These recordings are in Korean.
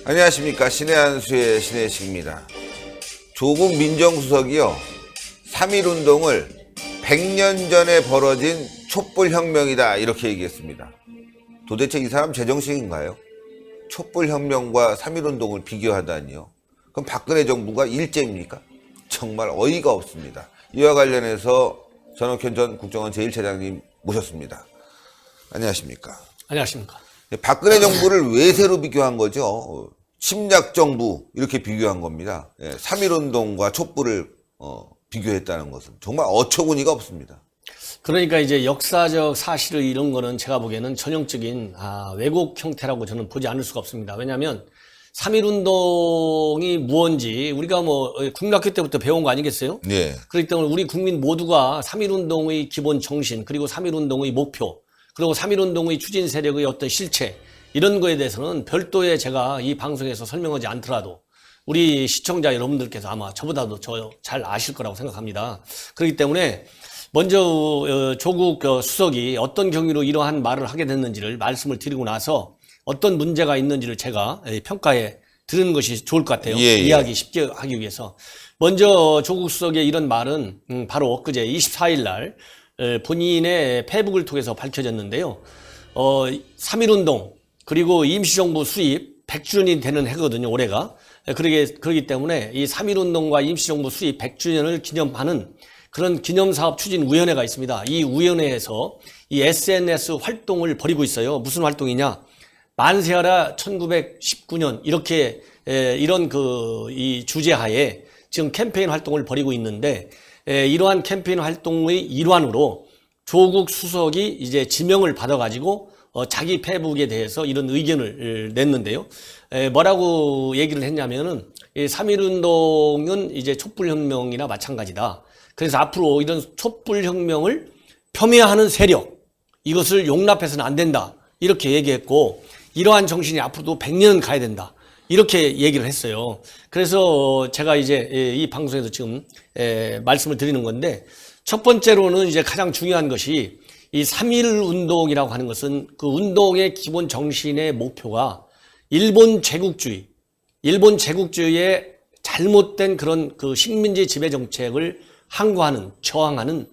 안녕하십니까. 신의 한수의 신혜식입니다. 조국 민정수석이요 3.1운동을 100년 전에 벌어진 촛불혁명이다 이렇게 얘기했습니다. 도대체 이 사람 제정신인가요? 촛불혁명과 3.1운동을 비교하다니요. 그럼 박근혜 정부가 일제입니까? 정말 어이가 없습니다. 이와 관련해서 전옥현 전 국정원 제1차장님 모셨습니다. 안녕하십니까. 안녕하십니까. 박근혜 정부를 외세로 비교한 거죠. 침략정부 이렇게 비교한 겁니다. 3.1운동과 촛불을 비교했다는 것은 정말 어처구니가 없습니다. 그러니까 이제 역사적 사실을 이런 거는 제가 보기에는 전형적인 왜곡 형태라고 저는 보지 않을 수가 없습니다. 왜냐하면 3.1운동이 무언지 우리가 국민학교 때부터 배운 거 아니겠어요? 네. 그렇기 때문에 우리 국민 모두가 3.1운동의 기본 정신, 그리고 3.1운동의 목표, 그리고 3.1운동의 추진 세력의 어떤 실체, 이런 거에 대해서는 별도의 제가 이 방송에서 설명하지 않더라도 우리 시청자 여러분들께서 아마 저보다도 잘 아실 거라고 생각합니다. 그렇기 때문에 먼저 조국 수석이 어떤 경위로 이러한 말을 하게 됐는지를 말씀을 드리고 나서 어떤 문제가 있는지를 제가 평가해 드리는 것이 좋을 것 같아요. 이해하기 쉽게 하기 위해서. 먼저 조국 수석의 이런 말은 바로 엊그제 24일 날 본인의 페이북을 통해서 밝혀졌는데요. 3.1운동 그리고 임시정부 수립 100주년이 되는 해거든요, 올해가. 그러기 때문에 이 3.1운동과 임시정부 수립 100주년을 기념하는 그런 기념사업 추진위원회가 있습니다. 이 위원회에서 이 SNS 활동을 벌이고 있어요. 무슨 활동이냐? 만세하라 1919년 이렇게 이런 이 주제하에 지금 캠페인 활동을 벌이고 있는데 이러한 캠페인 활동의 일환으로 조국 수석이 이제 지명을 받아가지고 자기 페이북에 대해서 이런 의견을 냈는데요. 뭐라고 얘기를 했냐면은 3.1운동은 이제 촛불혁명이나 마찬가지다. 그래서 앞으로 이런 촛불혁명을 폄훼하는 세력, 이것을 용납해서는 안 된다. 이렇게 얘기했고, 이러한 정신이 앞으로도 100년 가야 된다. 이렇게 얘기를 했어요. 그래서 제가 이제 이 방송에서 지금 말씀을 드리는 건데, 첫 번째로는 이제 가장 중요한 것이 이 3.1 운동이라고 하는 것은 그 운동의 기본 정신의 목표가 일본 제국주의의 잘못된 그런 그 식민지 지배 정책을 항거하는, 저항하는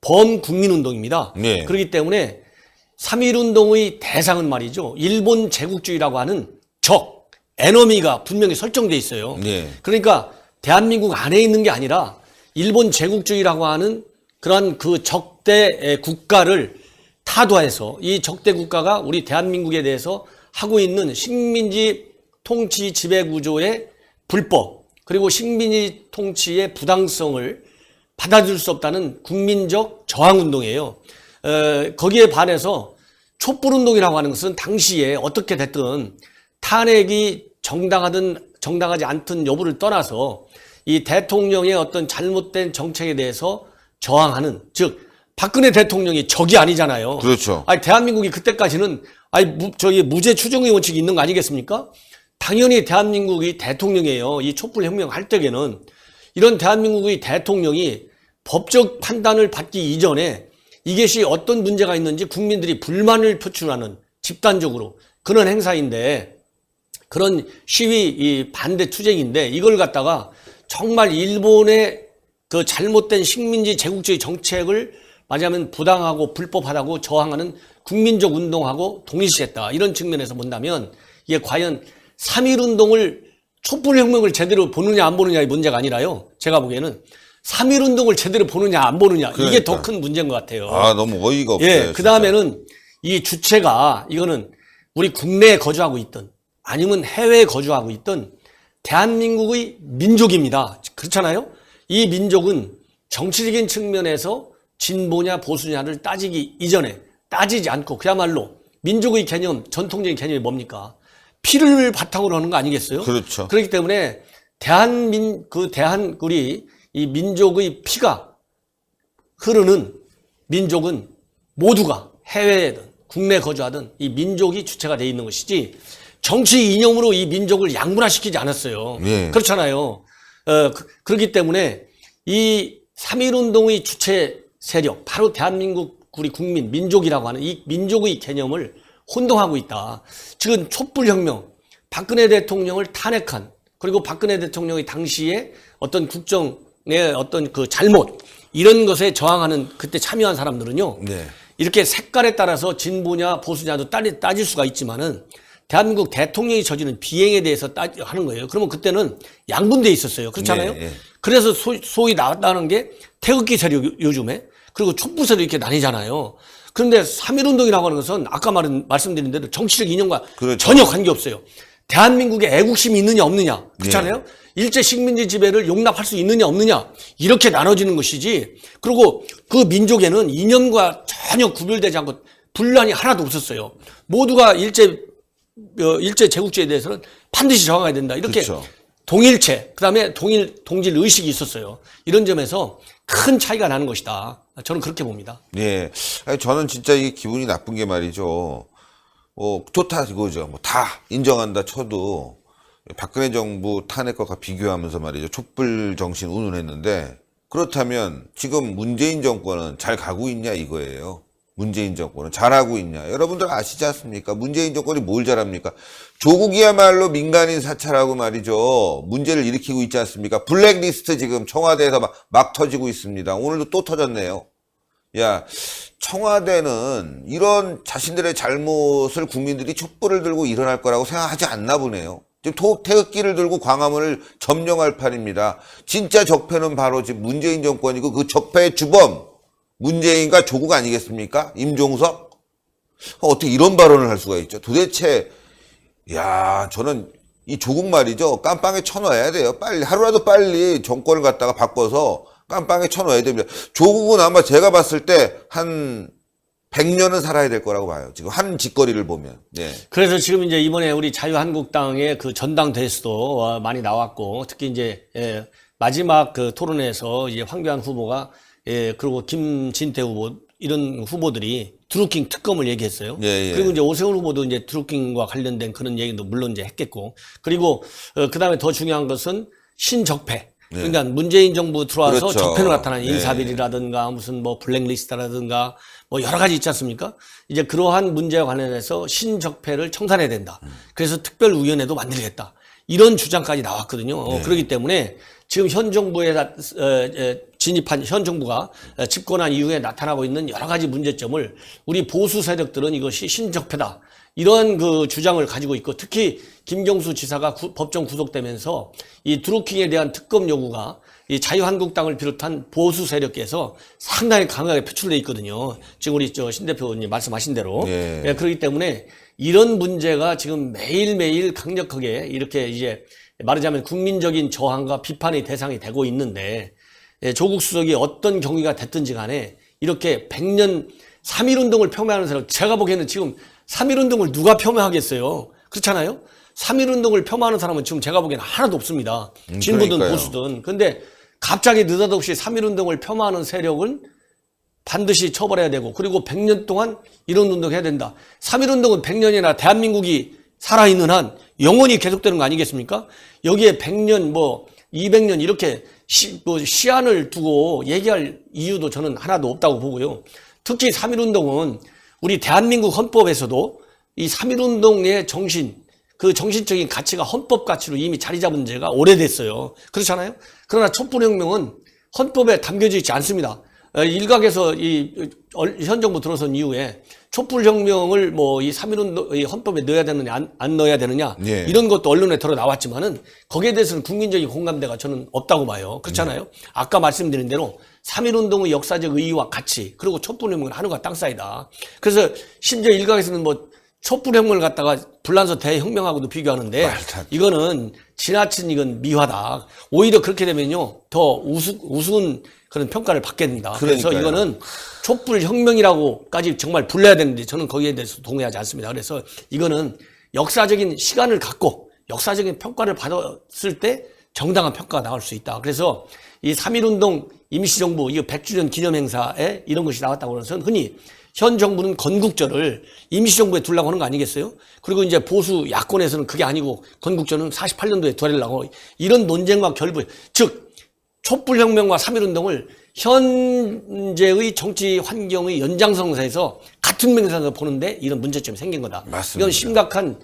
범국민운동입니다. 네. 그렇기 때문에 3.1운동의 대상은 말이죠. 일본 제국주의라고 하는 적, 에너미가 분명히 설정돼 있어요. 네. 그러니까 대한민국 안에 있는 게 아니라 일본 제국주의라고 하는 그런 그 적대 국가를 타도해서 이 적대 국가가 우리 대한민국에 대해서 하고 있는 식민지 통치 지배 구조의 불법, 그리고 식민지 통치의 부당성을 받아들일 수 없다는 국민적 저항운동이에요. 거기에 반해서 촛불운동이라고 하는 것은 당시에 어떻게 됐든 탄핵이 정당하든 정당하지 않든 여부를 떠나서 이 대통령의 어떤 잘못된 정책에 대해서 저항하는, 즉 박근혜 대통령이 적이 아니잖아요. 그렇죠. 대한민국이 그때까지는 무죄 추정의 원칙이 있는 거 아니겠습니까? 당연히 대한민국이 대통령이에요. 이 촛불혁명 할 때에는 이런 대한민국의 대통령이 법적 판단을 받기 이전에 이것이 어떤 문제가 있는지 국민들이 불만을 표출하는 집단적으로 그런 행사인데, 그런 시위 반대 투쟁인데, 이걸 갖다가 정말 일본의 그 잘못된 식민지 제국주의 정책을 말하자면 부당하고 불법하다고 저항하는 국민적 운동하고 동일시했다. 이런 측면에서 본다면 이게 과연 3.1운동을 촛불혁명을 제대로 보느냐 안 보느냐의 문제가 아니라요. 제가 보기에는 3.1운동을 제대로 보느냐 안 보느냐, 그러니까. 이게 더 큰 문제인 것 같아요. 너무 어이가 없어요. 그 다음에는 이 주체가 이거는 우리 국내에 거주하고 있든 아니면 해외에 거주하고 있든 대한민국의 민족입니다. 그렇잖아요? 이 민족은 정치적인 측면에서 진보냐 보수냐를 따지기 이전에 따지지 않고 그야말로 민족의 개념, 전통적인 개념이 뭡니까? 피를 바탕으로 하는 거 아니겠어요? 그렇죠. 그렇기 때문에 우리 이 민족의 피가 흐르는 민족은 모두가 해외에든 국내에 거주하든 이 민족이 주체가 되어 있는 것이지 정치 이념으로 이 민족을 양분화시키지 않았어요. 네. 그렇잖아요. 그렇기 때문에 이 3.1운동의 주체 세력, 바로 대한민국 우리 국민, 민족이라고 하는 이 민족의 개념을 혼동하고 있다. 지금 촛불혁명, 박근혜 대통령을 탄핵한, 그리고 박근혜 대통령이 당시에 어떤 국정의 어떤 그 잘못, 이런 것에 저항하는 그때 참여한 사람들은요. 네. 이렇게 색깔에 따라서 진보냐 보수냐도 따질 수가 있지만은 대한민국 대통령이 저지른 비행에 대해서 하는 거예요. 그러면 그때는 양분돼 있었어요. 그렇잖아요. 네, 네. 그래서 소위 나왔다는 게 태극기 세력 요즘에, 그리고 촛불 세력 이렇게 나뉘잖아요. 그런데 3.1운동이라고 하는 것은 아까 말씀드린 대로 정치적 이념과 그렇죠. 전혀 관계없어요. 대한민국에 애국심이 있느냐 없느냐, 그렇잖아요. 네. 일제 식민지 지배를 용납할 수 있느냐 없느냐, 이렇게 나눠지는 것이지. 그리고 그 민족에는 이념과 전혀 구별되지 않고 분란이 하나도 없었어요. 모두가 일제 제국주의에 대해서는 반드시 저항해야 된다, 이렇게 그렇죠. 동일체, 그다음에 동질 의식이 있었어요. 이런 점에서 큰 차이가 나는 것이다, 저는 그렇게 봅니다. 예. 아니, 저는 진짜 이게 기분이 나쁜 게 말이죠. 좋다 이거죠. 뭐 다 인정한다 쳐도 박근혜 정부 탄핵과 비교하면서 말이죠. 촛불 정신 운운했는데, 그렇다면 지금 문재인 정권은 잘 가고 있냐 이거예요. 문재인 정권은 잘하고 있냐. 여러분들 아시지 않습니까? 문재인 정권이 뭘 잘합니까? 조국이야말로 민간인 사찰하고 말이죠. 문제를 일으키고 있지 않습니까? 블랙리스트 지금 청와대에서 막 터지고 있습니다. 오늘도 또 터졌네요. 야, 청와대는 이런 자신들의 잘못을 국민들이 촛불을 들고 일어날 거라고 생각하지 않나 보네요. 지금 태극기를 들고 광화문을 점령할 판입니다. 진짜 적폐는 바로 지금 문재인 정권이고, 그 적폐의 주범 문재인과 조국 아니겠습니까? 임종석? 어떻게 이런 발언을 할 수가 있죠? 도대체, 야, 저는 이 조국 말이죠. 깜빵에 쳐넣어야 돼요. 빨리, 하루라도 빨리 정권을 갖다가 바꿔서 깜빵에 쳐넣어야 됩니다. 조국은 아마 제가 봤을 때 한 100년은 살아야 될 거라고 봐요. 지금 한 짓거리를 보면. 네. 그래서 지금 이제 이번에 우리 자유한국당의 그 전당대회에서도 많이 나왔고, 특히 이제 마지막 그 토론회에서 이제 황교안 후보가, 그리고 김진태 후보, 이런 후보들이 드루킹 특검을 얘기했어요. 예. 그리고 이제 오세훈 후보도 이제 드루킹과 관련된 그런 얘기도 물론 이제 했겠고, 그리고 그다음에 더 중요한 것은 신적폐. 그러니까 문재인 정부 들어와서 그렇죠. 적폐로 나타난 네. 인사비리라든가 무슨 뭐 블랙리스트라든가 뭐 여러 가지 있지 않습니까? 이제 그러한 문제와 관련해서 신적폐를 청산해야 된다. 그래서 특별위원회도 만들겠다, 이런 주장까지 나왔거든요. 네. 그렇기 때문에 지금 현 정부에 진입한 현 정부가 집권한 이후에 나타나고 있는 여러 가지 문제점을 우리 보수 세력들은 이것이 신적폐다, 이러한 그 주장을 가지고 있고, 특히 김경수 지사가 법정 구속되면서 이 드루킹에 대한 특검 요구가 이 자유한국당을 비롯한 보수 세력에서 상당히 강하게 표출돼 있거든요. 지금 우리 신 대표님 말씀하신 대로. 예. 그렇기 때문에 이런 문제가 지금 매일매일 강력하게 이렇게 이제 말하자면 국민적인 저항과 비판의 대상이 되고 있는데, 조국 수석이 어떤 경위가 됐든지 간에 이렇게 100년 3.1운동을 폄훼하는 사람, 제가 보기에는 지금 3.1운동을 누가 폄훼하겠어요? 그렇잖아요? 3.1운동을 폄하하는 사람은 지금 제가 보기에는 하나도 없습니다. 진보든 그러니까요. 보수든. 근데 갑자기 느닷없이 3.1운동을 폄하하는 세력은 반드시 처벌해야 되고, 그리고 100년 동안 이런 운동 해야 된다. 3.1운동은 100년이나 대한민국이 살아있는 한 영원히 계속되는 거 아니겠습니까? 여기에 100년, 200년 이렇게 시한을 두고 얘기할 이유도 저는 하나도 없다고 보고요. 특히 3.1운동은 우리 대한민국 헌법에서도 이 3.1운동의 정신, 그 정신적인 가치가 헌법 가치로 이미 자리 잡은 지가 오래됐어요. 그렇잖아요? 그러나 촛불혁명은 헌법에 담겨져 있지 않습니다. 일각에서 현 정부 들어선 이후에 촛불혁명을 이 3.1운동, 이 헌법에 넣어야 되느냐, 안 넣어야 되느냐, 예. 이런 것도 언론에 들어 나왔지만은 거기에 대해서는 국민적인 공감대가 저는 없다고 봐요. 그렇잖아요? 아까 말씀드린 대로 3.1운동의 역사적 의의와 가치, 그리고 촛불혁명은 하늘과 땅 사이다. 그래서 심지어 일각에서는 촛불혁명을 갖다가 불란서 대혁명하고도 비교하는데, 이거는 지나친 이건 미화다. 오히려 그렇게 되면요, 더 우스운 그런 평가를 받게 됩니다. 그래서 이거는 촛불혁명이라고까지 정말 불러야 되는데, 저는 거기에 대해서 동의하지 않습니다. 그래서 이거는 역사적인 시간을 갖고 역사적인 평가를 받았을 때 정당한 평가가 나올 수 있다. 그래서 이 3.1운동 임시정부, 이거 100주년 기념행사에 이런 것이 나왔다고 해서 흔히 현 정부는 건국절을 임시정부에 두려고 하는 거 아니겠어요? 그리고 이제 보수 야권에서는 그게 아니고 건국절은 48년도에 두려고, 이런 논쟁과 결부, 즉 촛불혁명과 3.1운동을 현재의 정치 환경의 연장선상에서 같은 맥락에서 보는데 이런 문제점이 생긴 거다. 맞습니다. 이건 심각한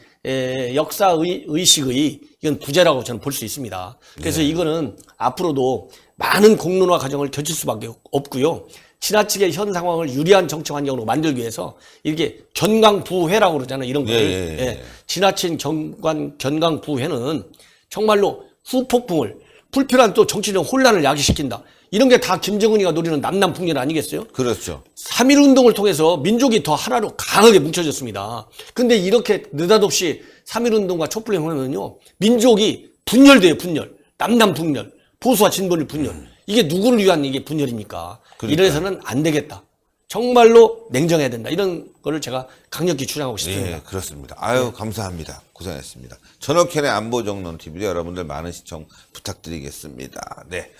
역사 의식의 이건 부재라고 저는 볼 수 있습니다. 그래서 이거는 앞으로도 많은 공론화 과정을 거칠 수밖에 없고요. 지나치게 현 상황을 유리한 정치 환경으로 만들기 위해서 이렇게 견강부회라고 그러잖아요. 이런 거를. 예. 지나친 견강부회는 정말로 후폭풍을 불필요한 또 정치적 혼란을 야기시킨다. 이런 게 다 김정은이가 노리는 남남북열 아니겠어요? 그렇죠. 3.1 운동을 통해서 민족이 더 하나로 강하게 뭉쳐졌습니다. 근데 이렇게 느닷없이 3.1 운동과 촛불 혁명은요, 민족이 분열돼요, 분열. 남남북열, 보수와 진보를 분열. 이게 누구를 위한 이게 분열입니까? 이래서는 안 되겠다. 정말로 냉정해야 된다. 이런 거를 제가 강력히 주장하고 싶습니다. 예, 그렇습니다. 아유, 감사합니다. 고생했습니다. 전옥현의 안보정론TV 여러분들 많은 시청 부탁드리겠습니다. 네.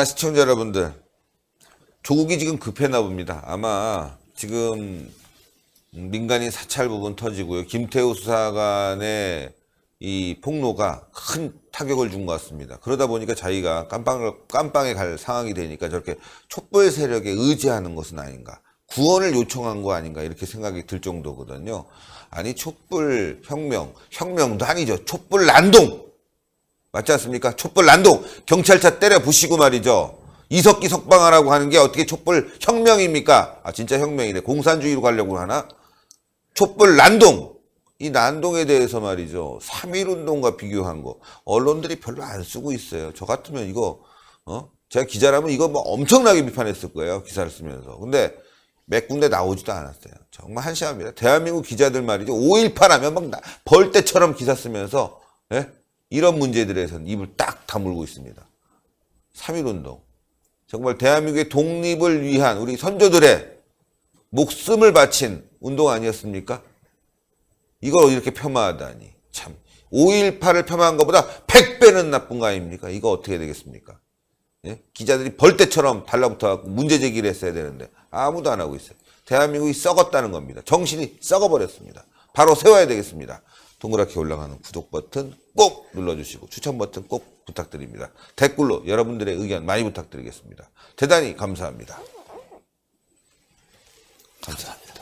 시청자 여러분들. 조국이 지금 급했나 봅니다. 아마 지금 민간인 사찰 부분 터지고요. 김태우 수사관의 이 폭로가 큰 타격을 준 것 같습니다. 그러다 보니까 자기가 깜빵에 갈 상황이 되니까 저렇게 촛불 세력에 의지하는 것은 아닌가. 구원을 요청한 거 아닌가 이렇게 생각이 들 정도거든요. 아니 촛불 혁명도 아니죠. 촛불 난동. 맞지 않습니까? 촛불 난동. 경찰차 때려 부시고 말이죠. 이석기 석방하라고 하는 게 어떻게 촛불 혁명입니까? 아 진짜 혁명이네. 공산주의로 가려고 하나? 촛불 난동. 이 난동에 대해서 말이죠. 3.1 운동과 비교한 거. 언론들이 별로 안 쓰고 있어요. 저 같으면 이거, 제가 기자라면 이거 뭐 엄청나게 비판했을 거예요. 기사를 쓰면서. 근데 몇 군데 나오지도 않았어요. 정말 한심합니다. 대한민국 기자들 말이죠. 5.18 하면 막 벌떼처럼 기사 쓰면서, 예? 이런 문제들에서는 입을 딱 다물고 있습니다. 3.1 운동. 정말 대한민국의 독립을 위한 우리 선조들의 목숨을 바친 운동 아니었습니까? 이걸 이렇게 폄하하다니 참 5.18을 폄하한 것보다 100배는 나쁜 거 아닙니까? 이거 어떻게 되겠습니까? 예? 기자들이 벌떼처럼 달라붙어갖고 문제 제기를 했어야 되는데 아무도 안 하고 있어요. 대한민국이 썩었다는 겁니다. 정신이 썩어버렸습니다. 바로 세워야 되겠습니다. 동그랗게 올라가는 구독 버튼 꼭 눌러주시고 추천 버튼 꼭 부탁드립니다. 댓글로 여러분들의 의견 많이 부탁드리겠습니다. 대단히 감사합니다. 감사합니다.